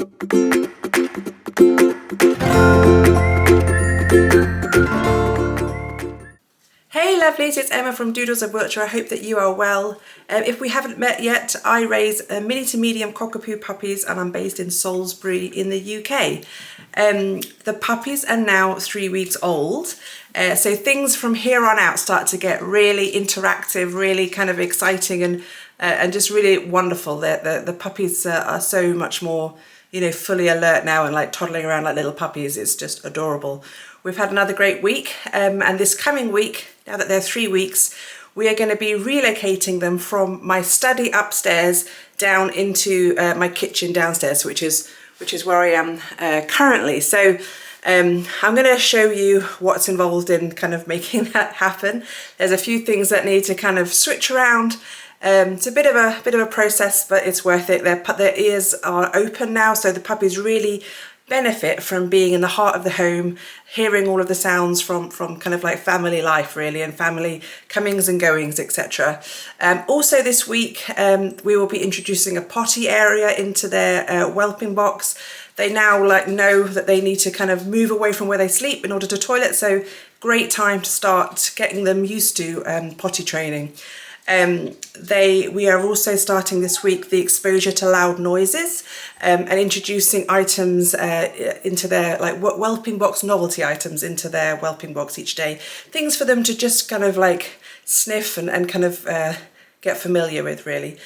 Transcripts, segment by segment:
Hey lovelies, it's Emma from Doodles of Wiltshire. I hope that you are well. If we haven't met yet, I raise mini to medium Cockapoo puppies and I'm based in Salisbury in the UK. The puppies are now 3 weeks old, so things from here on out start to get really interactive, really kind of exciting and just really wonderful. The puppies are so much more, you know, fully alert now and like toddling around like little puppies. It's just adorable. We've had another great week, and this coming week, now that they're 3 weeks, we are going to be relocating them from my study upstairs down into my kitchen downstairs, which is where I am currently. So I'm going to show you what's involved in kind of making that happen. There's a few things that need to kind of switch around. It's a bit of a process, but it's worth it. Their ears are open now, so the puppies really benefit from being in the heart of the home, hearing all of the sounds from kind of like family life really, and family comings and goings, etc. Also this week we will be introducing a potty area into their whelping box. They now like know that they need to kind of move away from where they sleep in order to toilet, so great time to start getting them used to potty training. We are also starting this week the exposure to loud noises and introducing items into their like whelping box, novelty items into their whelping box each day. Things for them to just kind of like sniff and kind of get familiar with really.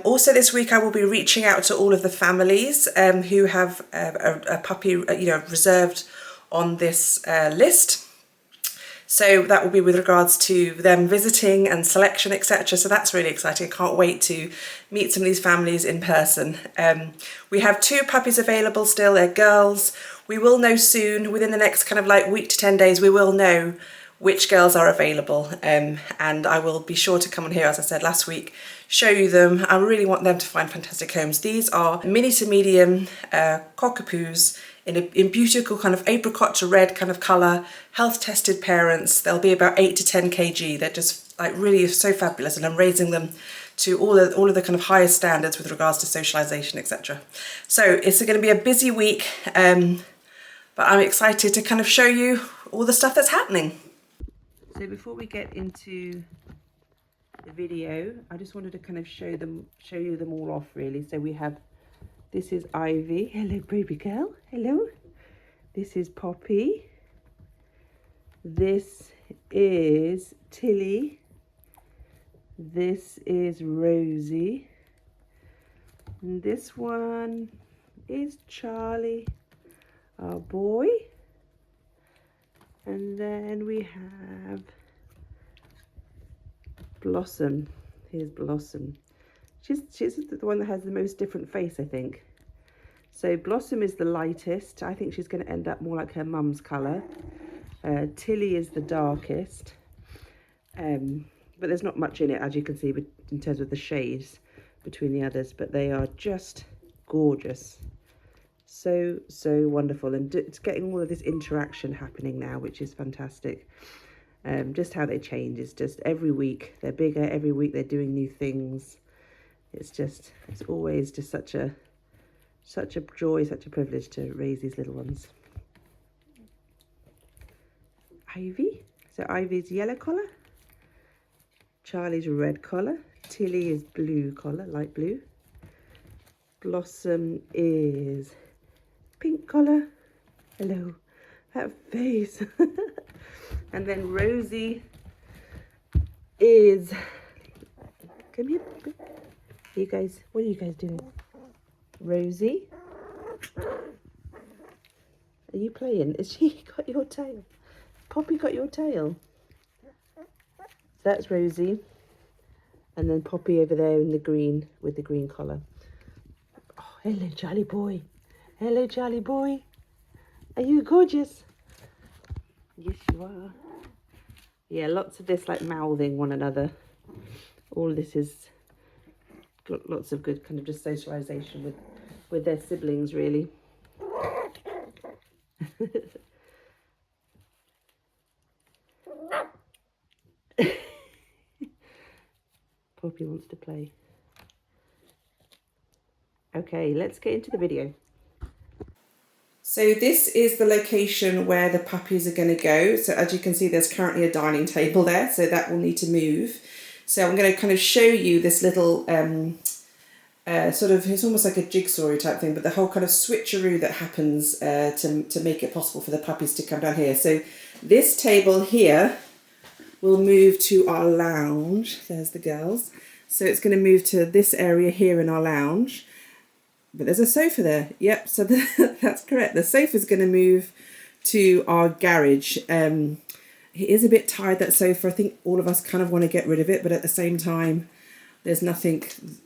Also this week I will be reaching out to all of the families who have a puppy reserved on this list. So that will be with regards to them visiting and selection, etc. So that's really exciting. I can't wait to meet some of these families in person. We have 2 puppies available still. They're girls. We will know soon, within the next kind of like week to 10 days, we will know which girls are available. And I will be sure to come on here, as I said last week, show you them. I really want them to find fantastic homes. These are mini to medium Cockapoos in beautiful kind of apricot to red kind of colour, health tested parents. They'll be about 8 to 10 kg. They're just like really so fabulous, and I'm raising them to all of the kind of highest standards with regards to socialisation, etc. So it's going to be a busy week, but I'm excited to kind of show you all the stuff that's happening. So before we get into the video, I just wanted to kind of show you them all off really. So we have, this is Ivy. Hello, baby girl. Hello. This is Poppy. This is Tilly. This is Rosie. And this one is Charlie, our boy. And then we have Blossom. Here's Blossom. She's the one that has the most different face, I think. So Blossom is the lightest. I think she's going to end up more like her mum's colour. Tilly is the darkest. But there's not much in it, as you can see, in terms of the shades between the others. But they are just gorgeous. So wonderful. And it's getting all of this interaction happening now, which is fantastic. Just how they change is just every week they're bigger, every week they're doing new things. It's always just such a joy, such a privilege to raise these little ones. Ivy. So Ivy's yellow collar. Charlie's red collar. Tilly is blue collar, light blue. Blossom is pink collar. Hello. That face. And then Rosie is, come here. You guys, what are you guys doing? Rosie, are you playing? Has she got your tail? Poppy got your tail? That's Rosie. And then Poppy over there in the green with the green collar. Oh, hello, Charlie boy. Hello, Charlie boy. Are you gorgeous? Yes, you are. Yeah, lots of this like mouthing one another. All this is got lots of good kind of just socialisation with their siblings, really. Poppy wants to play. Okay, let's get into the video. So this is the location where the puppies are going to go. So as you can see, there's currently a dining table there, so that will need to move. So I'm going to kind of show you this little sort of, it's almost like a jigsaw type thing, but the whole kind of switcheroo that happens to make it possible for the puppies to come down here. So this table here will move to our lounge. There's the girls. So it's going to move to this area here in our lounge. But there's a sofa there. Yep, so that's correct. The sofa's going to move to our garage. It is a bit tired, that sofa. I think all of us kind of want to get rid of it, but at the same time, there's nothing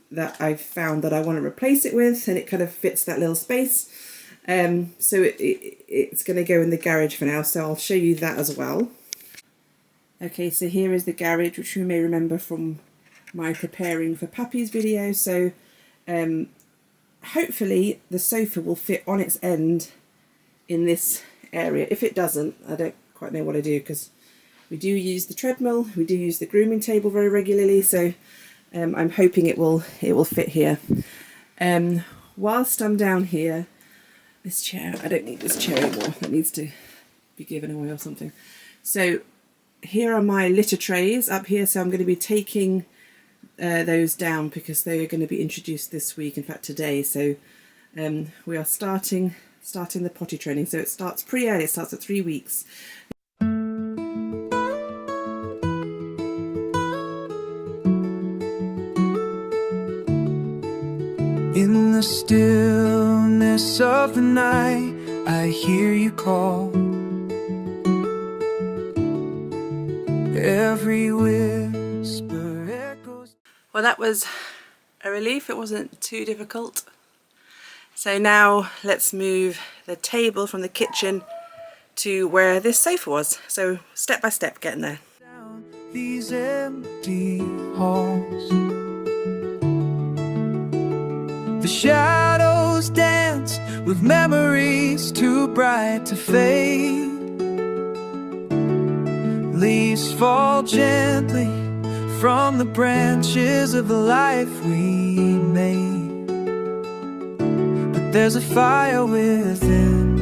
that I've found that I want to replace it with, and it kind of fits that little space. So it's going to go in the garage for now, so I'll show you that as well. Okay, so here is the garage, which you may remember from my preparing for puppies video. So hopefully the sofa will fit on its end in this area. If it doesn't, I don't quite know what to do, because we do use the treadmill, we do use the grooming table very regularly, so I'm hoping it will fit here. Whilst I'm down here, this chair, I don't need this chair anymore, that needs to be given away or something. So here are my litter trays up here, so I'm going to be taking those down because they are going to be introduced this week, in fact today. So we are starting the potty training, so it starts pretty early, it starts at 3 weeks. In the stillness of the night, I hear you call. Every whisper echoes. Well, that was a relief. It wasn't too difficult. So now let's move the table from the kitchen to where this sofa was. So step by step, getting there. Down these empty halls, the shadows dance with memories too bright to fade. Leaves fall gently from the branches of the life we made. But there's a fire within,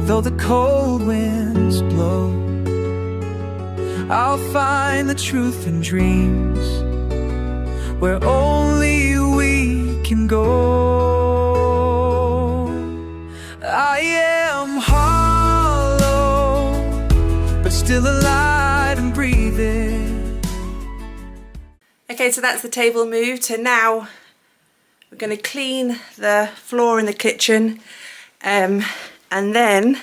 though the cold winds blow. I'll find the truth in dreams where only we can go. I am hollow, but still alive and breathing. Okay, so that's the table moved. So now we're going to clean the floor in the kitchen, and then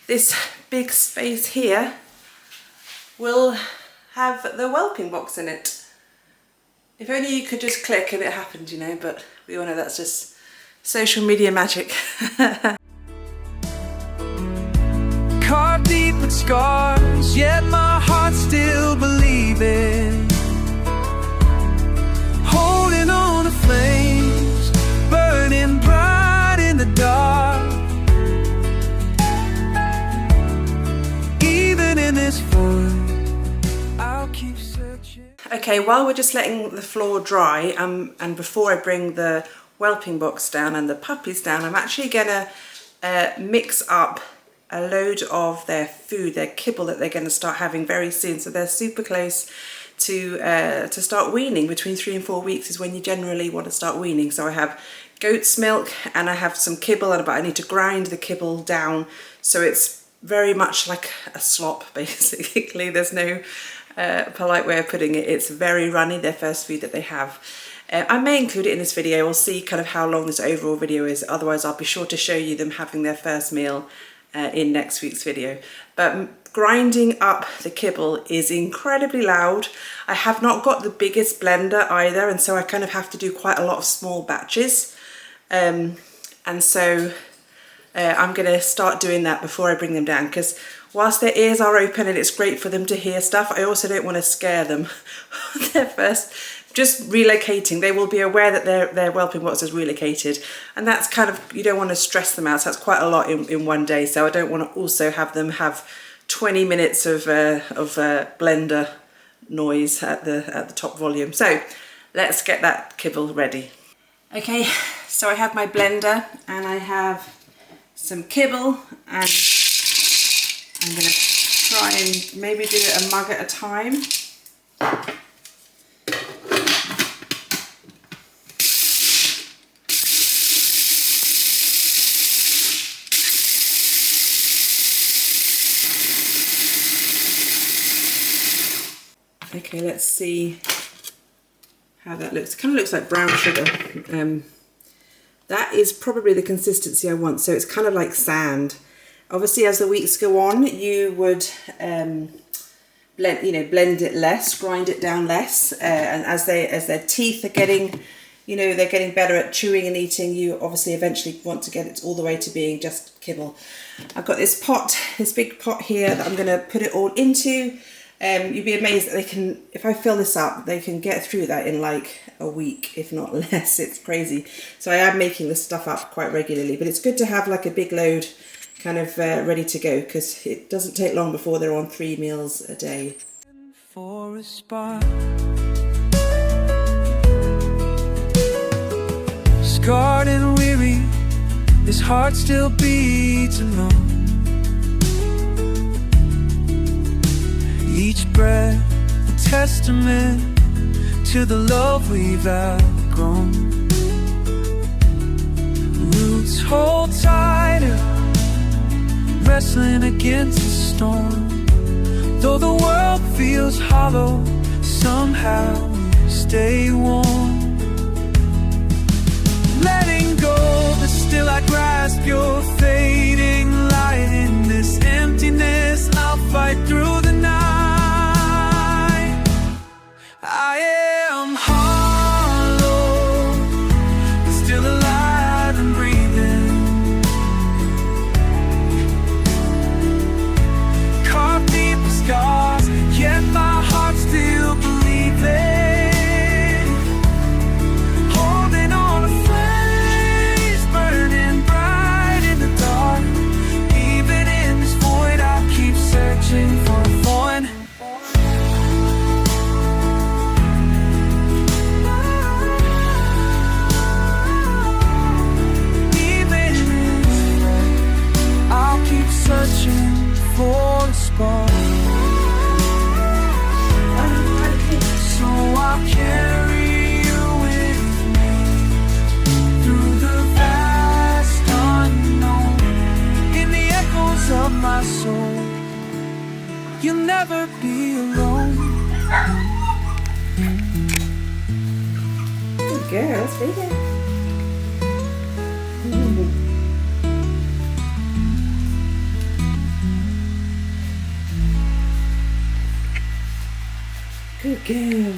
this big space here will have the whelping box in it. If only you could just click and it happened, you know, but we all know that's just social media magic. Carved deep with scars, yet my heart still believing. Holding on to flames, burning bright in the dark. Even in this void, I'll keep searching. Okay, while we're just letting the floor dry, and before I bring the whelping box down and the puppies down, I'm actually gonna mix up a load of their food, their kibble that they're gonna start having very soon. So they're super close to start weaning. Between 3 and 4 weeks is when you generally want to start weaning. So I have goat's milk and I have some kibble, but I need to grind the kibble down so it's very much like a slop, basically. There's no polite way of putting it. It's very runny, their first food that they have. I may include it in this video. We'll see kind of how long this overall video is. Otherwise, I'll be sure to show you them having their first meal in next week's video. But grinding up the kibble is incredibly loud. I have not got the biggest blender either, and so I kind of have to do quite a lot of small batches. And so I'm going to start doing that before I bring them down, because whilst their ears are open and it's great for them to hear stuff, I also don't want to scare them on their first. Just relocating, they will be aware that their whelping box is relocated, and that's kind of, you don't want to stress them out, so that's quite a lot in one day. So I don't want to also have them have 20 minutes of blender noise at the top volume. So let's get that kibble ready. Okay, so I have my blender and I have some kibble, and I'm going to try and maybe do it a mug at a time. Okay, let's see how that looks. It kind of looks like brown sugar. That is probably the consistency I want, so it's kind of like sand. Obviously, as the weeks go on, you would blend it less, grind it down less, and as their teeth are getting, they're getting better at chewing and eating, you obviously eventually want to get it all the way to being just kibble. I've got this big pot here that I'm going to put it all into. You'd be amazed that they can, if I fill this up, they can get through that in like a week, if not less. It's crazy. So I am making this stuff up quite regularly, but it's good to have like a big load kind of ready to go, because it doesn't take long before they're on 3 meals a day. For a spot, scarred and weary, this heart still beats alone. Each breath a testament to the love we've outgrown. Roots hold tighter, wrestling against the storm. Though the world feels hollow, somehow we stay warm. Letting go, but still I grasp your fading light. In this emptiness, I'll fight through the night. I am hollow, but still alive and breathing. Carved deep with scars, yet my heart still believing. Holding on to flames, burning bright in the dark. Even in this void, I'll keep searching for a void. Searching for a spark, so I'll carry you with me through the vast unknown. In the echoes of my soul, you'll never be alone. Good girl, stay there. Good girl.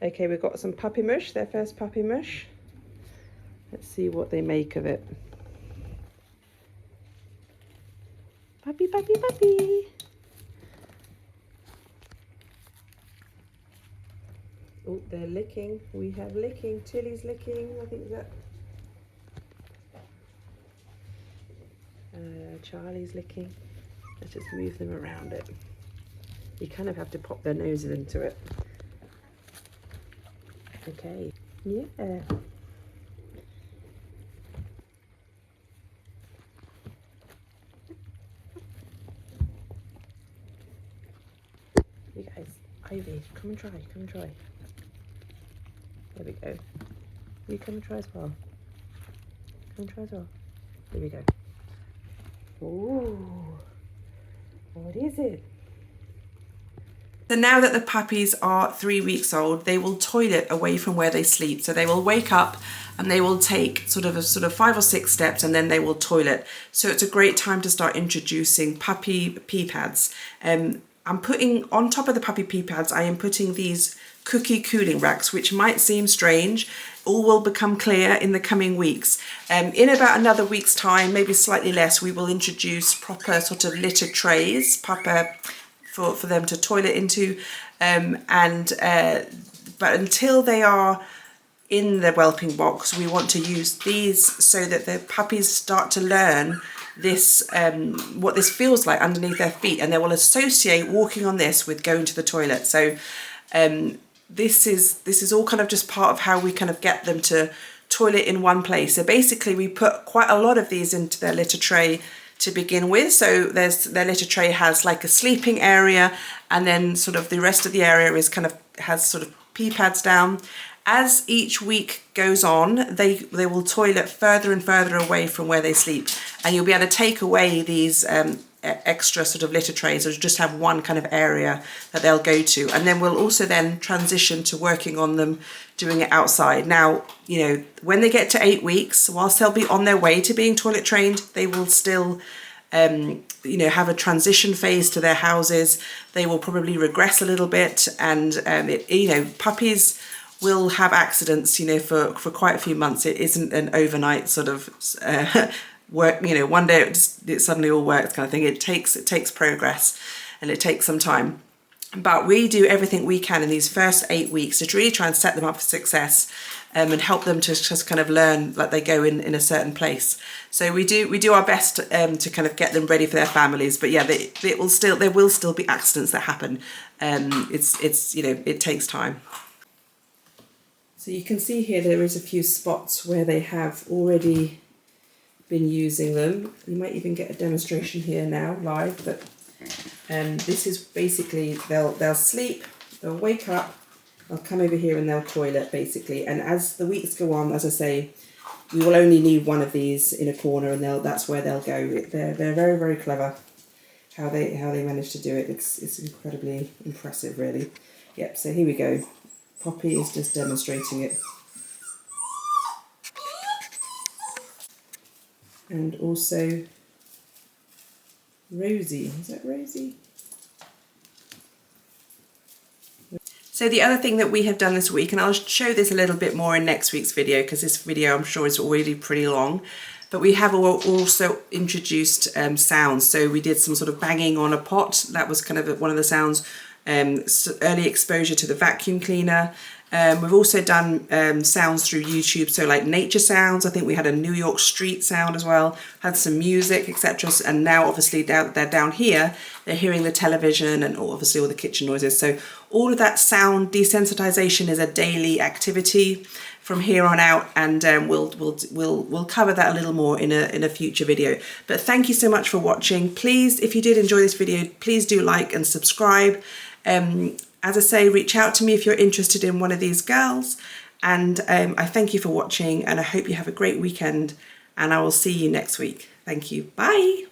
Okay, we've got some puppy mush, their first puppy mush. Let's see what they make of it. Puppy, puppy, puppy. Oh, they're licking. We have licking. Tilly's licking. I think that. Charlie's licking. Let's just move them around it. You kind of have to pop their noses into it. Okay, yeah. You guys, Ivy, come and try, come and try. There we go. You come and try as well. Come and try as well. There we go. Ooh, what is it? So now that the puppies are 3 weeks old, they will toilet away from where they sleep. So they will wake up and they will take sort of 5 or 6 steps and then they will toilet. So it's a great time to start introducing puppy pee pads. I'm putting on top of the puppy pee pads, I am putting these cookie cooling racks, which might seem strange. All will become clear in the coming weeks. In about another week's time, maybe slightly less, we will introduce proper sort of litter trays, for them to toilet into, but until they are in the whelping box, we want to use these so that the puppies start to learn this, what this feels like underneath their feet, and they will associate walking on this with going to the toilet. So this is all kind of just part of how we kind of get them to toilet in one place. So basically we put quite a lot of these into their litter tray to begin with. So their litter tray has like a sleeping area, and then sort of the rest of the area is kind of has sort of pee pads down. As each week goes on, they will toilet further and further away from where they sleep, and you'll be able to take away these extra sort of litter trays, or just have one kind of area that they'll go to. And then we'll also then transition to working on them doing it outside. Now, you know, when they get to 8 weeks, whilst they'll be on their way to being toilet trained, they will still you know, have a transition phase to their houses. They will probably regress a little bit, and you know, puppies will have accidents, you know, for quite a few months. It isn't an overnight sort of work, you know, one day it suddenly all works kind of thing. It takes progress, and it takes some time. But we do everything we can in these first 8 weeks to really try and set them up for success, and help them to just kind of learn like they go in a certain place. So we do our best to kind of get them ready for their families. But yeah, there will still be accidents that happen. It's you know, it takes time. So you can see here there is a few spots where they have already been using them. You might even get a demonstration here now live, but this is basically they'll sleep, they'll wake up, they'll come over here and they'll toilet basically. And as the weeks go on, as I say, we will only need one of these in a corner, and that's where they'll go. They're very, very clever how they manage to do it. It's incredibly impressive, really. Yep. So here we go. Poppy is just demonstrating it. And also Rosie. Is that Rosie? So the other thing that we have done this week, and I'll show this a little bit more in next week's video, because this video I'm sure is already pretty long, but we have also introduced sounds. So we did some sort of banging on a pot. That was kind of one of the sounds. Early exposure to the vacuum cleaner. We've also done sounds through YouTube, so like nature sounds. I think we had a New York street sound as well, had some music, etc. And now obviously they're down here, they're hearing the television and obviously all the kitchen noises. So all of that sound desensitization is a daily activity from here on out, and we'll cover that a little more in a future video. But thank you so much for watching. Please, if you did enjoy this video, please do like and subscribe. As I say, reach out to me if you're interested in one of these girls, and I thank you for watching, and I hope you have a great weekend, and I will see you next week. Thank you. Bye.